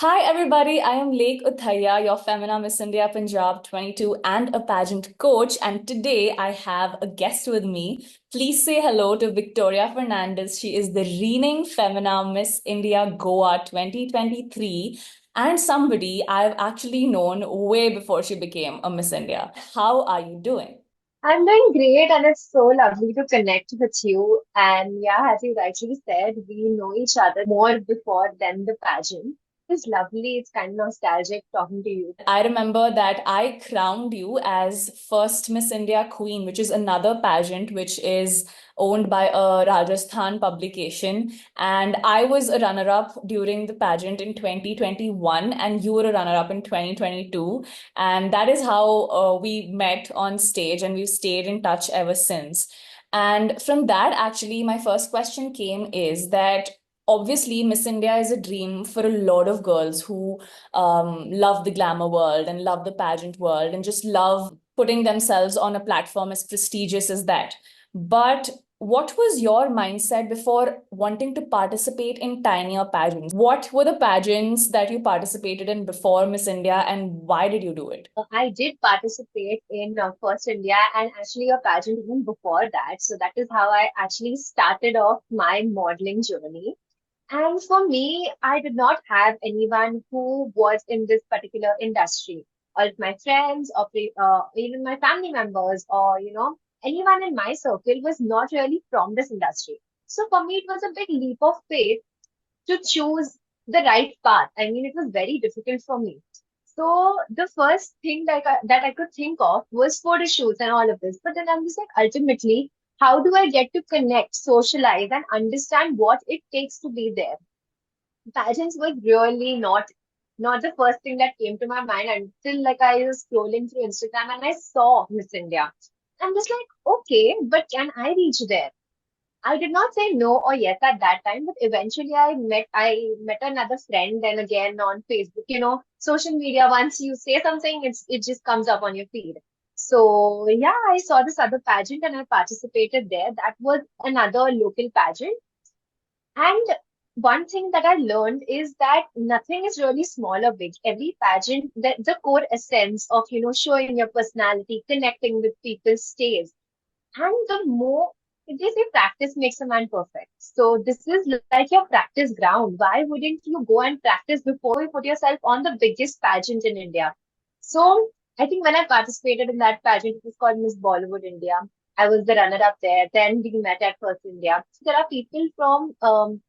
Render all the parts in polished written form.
Hi, everybody. I am Lake Uthaya, your Femina Miss India Punjab 22 and a pageant coach. And today I have a guest with me. Please say hello to Victoria Fernandez. She is the reigning Femina Miss India Goa 2023 and somebody I've actually known way before she became a Miss India. How are you doing? I'm doing great, and it's so lovely to connect with you. And yeah, as you rightly said, we know each other more before than the pageant. It's lovely, it's kind of nostalgic talking to you. I remember that I crowned you as first Miss India Queen, which is another pageant which is owned by a Rajasthan publication. And I was a runner-up during the pageant in 2021, and you were a runner-up in 2022. And that is how we met on stage, and we've stayed in touch ever since. And from that, actually, my first question came is that obviously Miss India is a dream for a lot of girls who love the glamour world and love the pageant world and just love putting themselves on a platform as prestigious as that. But what was your mindset before wanting to participate in tinier pageants? What were the pageants that you participated in before Miss India and why did you do it? I did participate in First India and actually a pageant even before that. So that is how I actually started off my modeling journey. And for me, I did not have anyone who was in this particular industry. All of my friends, or even my family members, or anyone in my circle was not really from this industry. So for me, it was a big leap of faith to choose the right path. I mean, it was very difficult for me. So the first thing that I could think of was photo shoots and all of this. But then I'm just like, ultimately, how do I get to connect, socialize, and understand what it takes to be there? Pageants was really not the first thing that came to my mind until like I was scrolling through Instagram and I saw Miss India. I'm just like, okay, but can I reach there? I did not say no or yes at that time, but eventually I met another friend then again on Facebook. Social media, once you say something, it just comes up on your feed. So yeah, I saw this other pageant and I participated there. That was another local pageant. And one thing that I learned is that nothing is really small or big. Every pageant, the core essence of, showing your personality, connecting with people stays. And the more they say practice makes a man perfect. So this is like your practice ground. Why wouldn't you go and practice before you put yourself on the biggest pageant in India? So I think when I participated in that pageant, it was called Miss Bollywood India. I was the runner-up there. Then we met at First India. So there are people from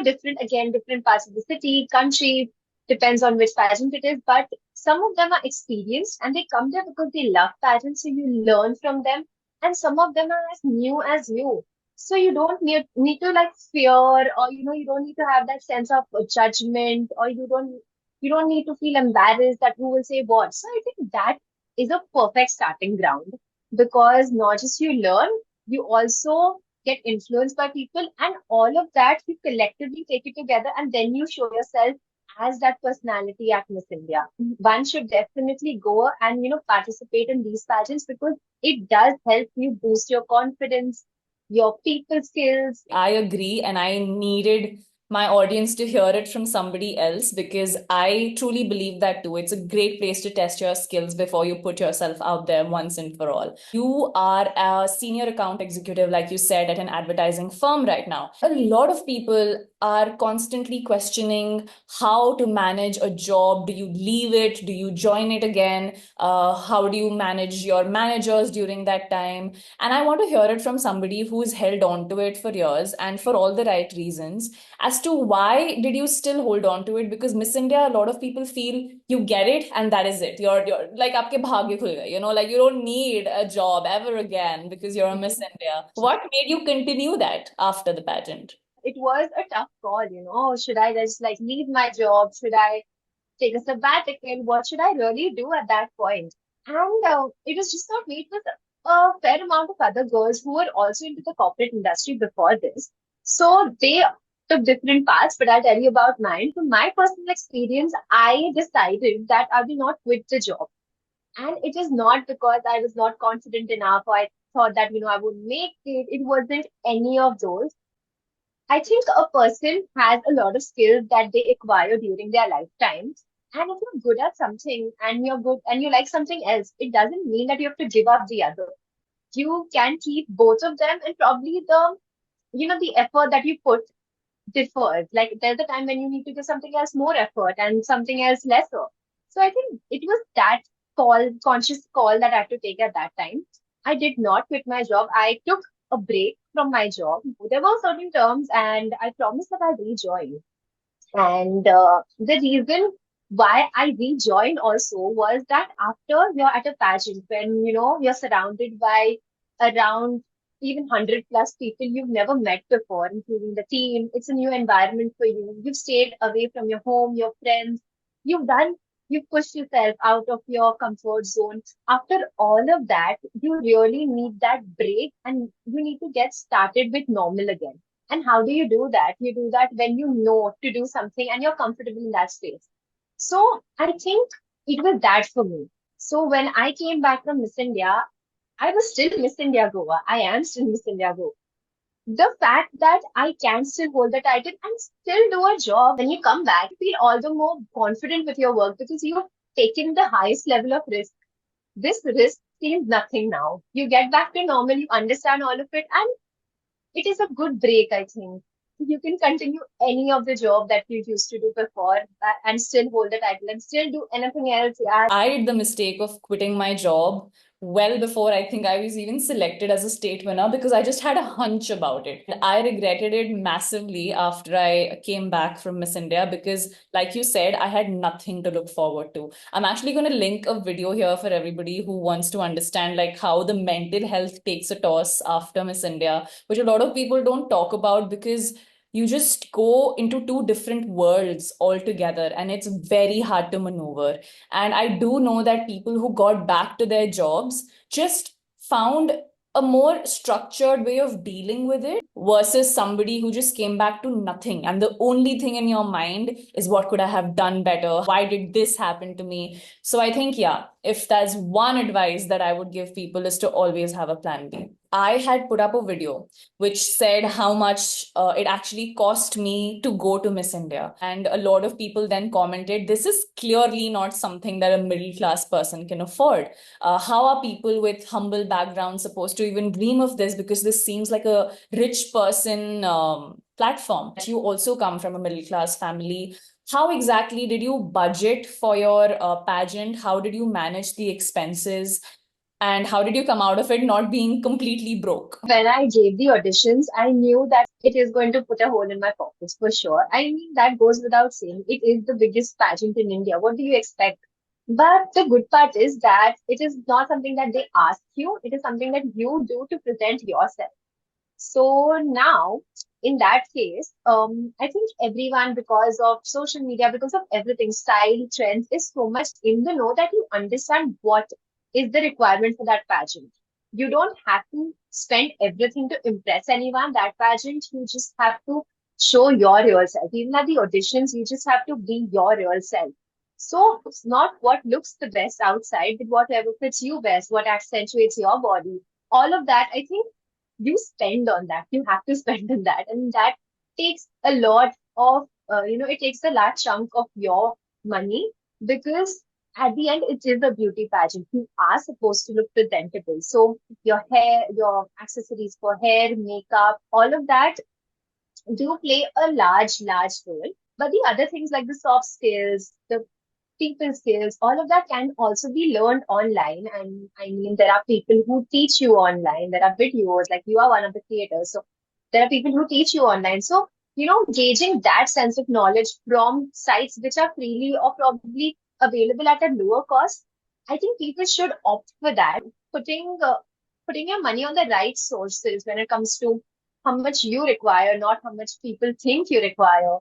different parts of the city, country, depends on which pageant it is. But some of them are experienced and they come there because they love pageants. So you learn from them, and some of them are as new as you. So you don't need to like fear, or you don't need to have that sense of judgment, or you don't need to feel embarrassed that who will say what. So I think that is a perfect starting ground, because not just you learn, you also get influenced by people, and all of that you collectively take it together, and then you show yourself as that personality at Miss India. One should definitely go and participate in these pageants, because it does help you boost your confidence, your people skills. I agree, and I needed my audience to hear it from somebody else because I truly believe that too. It's a great place to test your skills before you put yourself out there once and for all. You are a senior account executive, like you said, at an advertising firm right now. A lot of people are constantly questioning how to manage a job. Do you leave it? Do you join it again? How do you manage your managers during that time? And I want to hear it from somebody who's held on to it for years and for all the right reasons as to why did you still hold on to it? Because Miss India, a lot of people feel you get it and that is it. You're like aapke bhagya khul gaye, like you don't need a job ever again because you're a Miss India. What made you continue that after the pageant? It was a tough call. Should I just like leave my job? Should I take a sabbatical? What should I really do at that point? And it was just not me. It was a fair amount of other girls who were also into the corporate industry before this. So they took different paths, but I'll tell you about mine. From my personal experience, I decided that I will not quit the job. And it is not because I was not confident enough, or I thought that, I would make it. It wasn't any of those. I think a person has a lot of skills that they acquire during their lifetime. And if you're good at something and you're good and you like something else, it doesn't mean that you have to give up the other. You can keep both of them, and probably the effort that you put differs. Like there's a time when you need to give something else more effort and something else lesser. So I think it was that conscious call that I had to take at that time. I did not quit my job. I took a break from my job. There were certain terms, and I promised that I'd rejoin. And the reason why I rejoined also was that after you're at a pageant, when you're surrounded by around even 100 plus people you've never met before, including the team, it's a new environment for you. You've stayed away from your home, your friends. You've done, you've pushed yourself out of your comfort zone. After all of that, you really need that break and you need to get started with normal again. And how do you do that? You do that when you know to do something and you're comfortable in that space. So I think it was that for me. So when I came back from Miss India, I was still Miss India Goa. I am still Miss India Goa. The fact that I can still hold the title and still do a job, when you come back, you feel all the more confident with your work because you've taken the highest level of risk. This risk seems nothing now. You get back to normal, you understand all of it, and it is a good break, I think. You can continue any of the job that you used to do before and still hold the title and still do anything else. Yeah. I did the mistake of quitting my job well before I think I was even selected as a state winner because I just had a hunch about it. I regretted it massively after I came back from Miss India because, like you said, I had nothing to look forward to. I'm actually going to link a video here for everybody who wants to understand like how the mental health takes a toss after Miss India, which a lot of people don't talk about because you just go into two different worlds altogether and it's very hard to maneuver. And I do know that people who got back to their jobs just found a more structured way of dealing with it versus somebody who just came back to nothing. And the only thing in your mind is what could I have done better? Why did this happen to me? So I think, yeah, if there's one advice that I would give people is to always have a plan B. I had put up a video which said how much it actually cost me to go to Miss India. And a lot of people then commented, this is clearly not something that a middle class person can afford. How are people with humble backgrounds supposed to even dream of this? Because this seems like a rich person platform. You also come from a middle class family. How exactly did you budget for your pageant? How did you manage the expenses? And how did you come out of it not being completely broke? When I gave the auditions, I knew that it is going to put a hole in my pockets for sure. I mean, that goes without saying. It is the biggest pageant in India. What do you expect? But the good part is that it is not something that they ask you, it is something that you do to present yourself. So now, in that case, I think everyone, because of social media, because of everything, style, trends, is so much in the know that you understand what is the requirement for that pageant. You don't have to spend everything to impress anyone. That pageant, you just have to show your real self. Even at the auditions, you just have to be your real self. So it's not what looks the best outside, but whatever fits you best, what accentuates your body. All of that, I think you spend on that. You have to spend on that. And that takes a lot of, it takes a large chunk of your money because at the end, it is a beauty pageant. You are supposed to look presentable. So your hair, your accessories for hair, makeup, all of that do play a large role. But the other things like the soft skills, the people skills, all of that can also be learned online. And I mean, there are people who teach you online. There are videos, like you are one of the creators. So there are people who teach you online. So, gauging that sense of knowledge from sites which are freely or probably available at a lower cost, I think people should opt for that. Putting your money on the right sources when it comes to how much you require, not how much people think you require,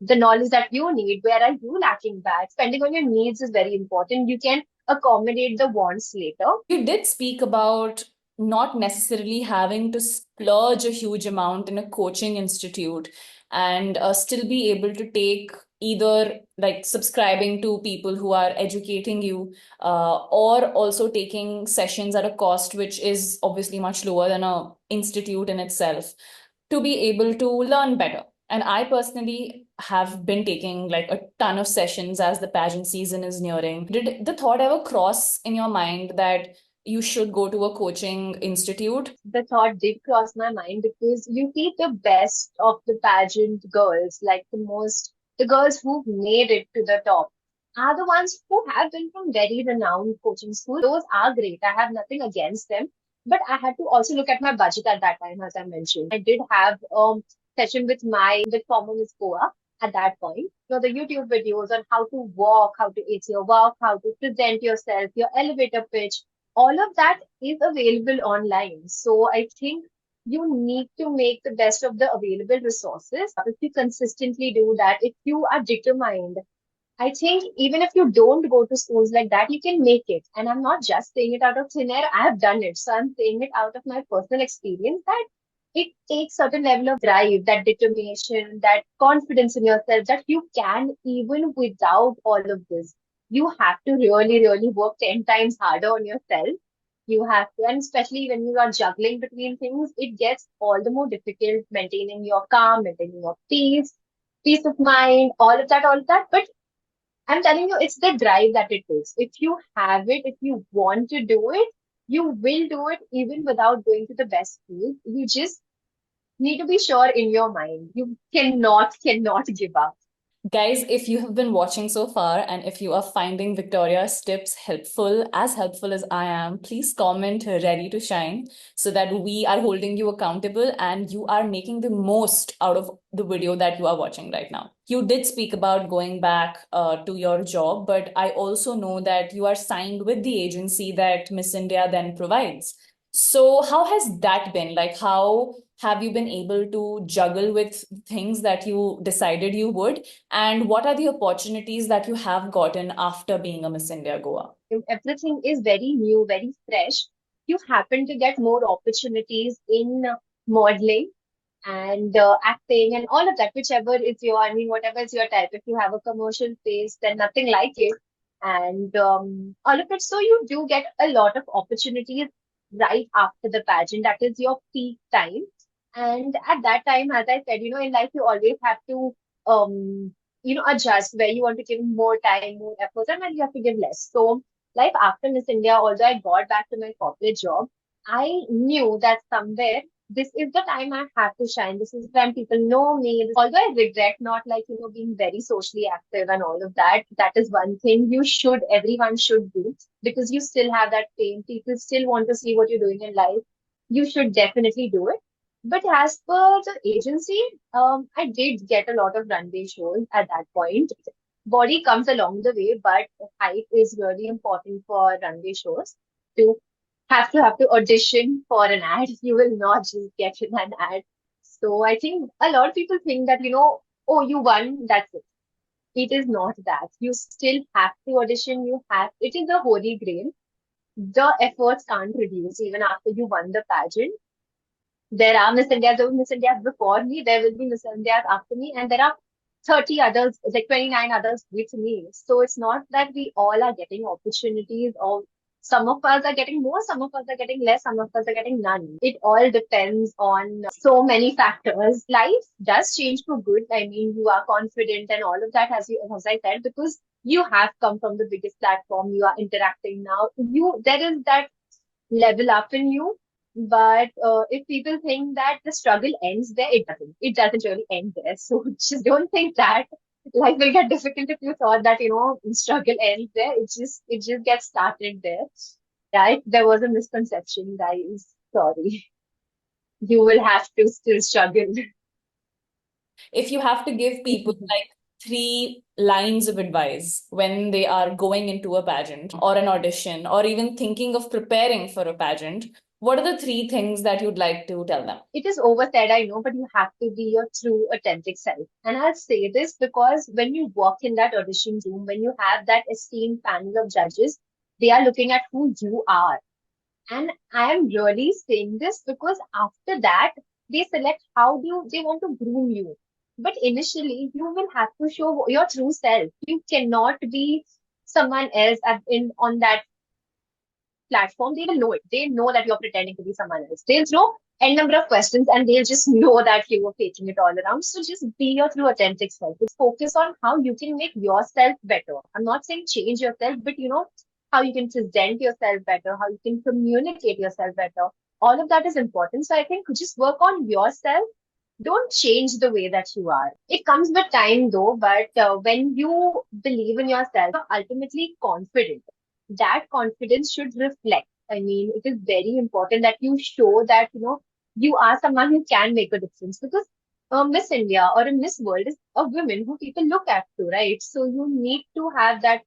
the knowledge that you need. Where are you lacking back? Spending on your needs is very important. You can accommodate the wants later. You did speak about not necessarily having to splurge a huge amount in a coaching institute and still be able to take either like subscribing to people who are educating you or also taking sessions at a cost which is obviously much lower than a institute in itself. to be able to learn better. And I personally have been taking like a ton of sessions as the pageant season is nearing. Did the thought ever cross in your mind that you should go to a coaching institute? The thought did cross my mind because you see the best of the pageant girls, like the girls who've made it to the top, are the ones who have been from very renowned coaching schools. Those are great. I have nothing against them. But I had to also look at my budget at that time, as I mentioned. I did have session with former Miss Goa at that point. The YouTube videos on how to walk, how to ace your walk, how to present yourself, your elevator pitch, all of that is available online. So I think you need to make the best of the available resources. If you consistently do that, if you are determined, I think even if you don't go to schools like that, you can make it. And I'm not just saying it out of thin air, I have done it. So I'm saying it out of my personal experience that it takes certain level of drive, that determination, that confidence in yourself that you can even without all of this. You have to really, really work 10 times harder on yourself. You have to, and especially when you are juggling between things, it gets all the more difficult maintaining your calm, maintaining your peace of mind, all of that. But I'm telling you, it's the drive that it takes. If you have it, if you want to do it, you will do it even without going to the best school. You just need to be sure in your mind. You cannot give up. Guys, if you have been watching so far and if you are finding Victoria's tips helpful, as helpful as I am, please comment ready to shine so that we are holding you accountable and you are making the most out of the video that you are watching right now. You did speak about going back to your job, but I also know that you are signed with the agency that Miss India then provides. So, how has that been? Like, how have you been able to juggle with things that you decided you would? And what are the opportunities that you have gotten after being a Miss India Goa? If everything is very new, very fresh, you happen to get more opportunities in modeling and acting and all of that, whichever is your, I mean, whatever is your type. If you have a commercial face, then nothing like it. And all of it. So you do get a lot of opportunities right after the pageant. That is your peak time. And at that time, as I said, in life, you always have to, adjust where you want to give more time, more effort, and when you have to give less. So, life after Miss India, although I got back to my corporate job, I knew that somewhere this is the time I have to shine. This is when people know me. Although I regret not like, being very socially active and all of that, that is one thing everyone should do because you still have that fame. People still want to see what you're doing in life. You should definitely do it. But as per the agency, I did get a lot of runway shows at that point. Body comes along the way, but height is really important for runway shows to have to audition for an ad. You will not just get in an ad. So I think a lot of people think that, oh, you won, that's it. It is not that. You still have to audition. It is a holy grail. The efforts can't reduce even after you won the pageant. There are Miss Indias before me, there will be Miss Indias after me, and there are 30 others, like 29 others with me. So it's not that we all are getting opportunities, or some of us are getting more, some of us are getting less, some of us are getting none. It all depends on so many factors. Life does change for good. I mean, you are confident and all of that, as I said, because you have come from the biggest platform, you are interacting now. There is that level up in you. But if people think that the struggle ends there, it doesn't. It doesn't really end there. So just don't think that life will get difficult if you thought that, struggle ends there. It just gets started there. Right? There was a misconception, guys. Sorry. You will have to still struggle. If you have to give people like three lines of advice when they are going into a pageant or an audition or even thinking of preparing for a pageant, what are the three things that you'd like to tell them? It is oversaid, I know, but you have to be your true, authentic self. And I'll say this because when you walk in that audition room, when you have that esteemed panel of judges, they are looking at who you are. And I am really saying this because after that, they select how they want to groom you. But initially, you will have to show your true self. You cannot be someone else on that platform. They will know it. They know that you're pretending to be someone else. They'll know n number of questions and they'll just know that you were faking it all around. So just be your true authentic self. Just focus on how you can make yourself better. I'm not saying change yourself, but how you can present yourself better, how you can communicate yourself better. All of that is important. So I think just work on yourself. Don't change the way that you are. It comes with time though, but when you believe in yourself, you're ultimately confident. That confidence should reflect. I mean, it is very important that you show that, you are someone who can make a difference because Miss India or a Miss World is a woman who people look up to, right? So you need to have that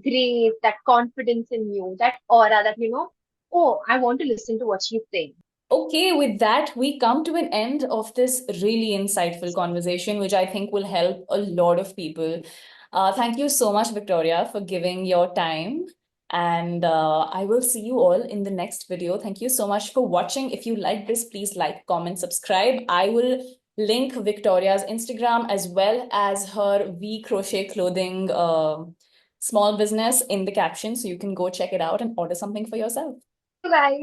grace, that confidence in you, that aura that, oh, I want to listen to what she's saying. Okay, with that, we come to an end of this really insightful conversation, which I think will help a lot of people. Thank you so much, Victoria, for giving your time. And I will see you all in the next video. Thank you so much for watching. If you like this, please like, comment, subscribe. I will link Victoria's Instagram as well as her V Crochet Clothing small business in the caption, so you can go check it out and order something for yourself. You guys.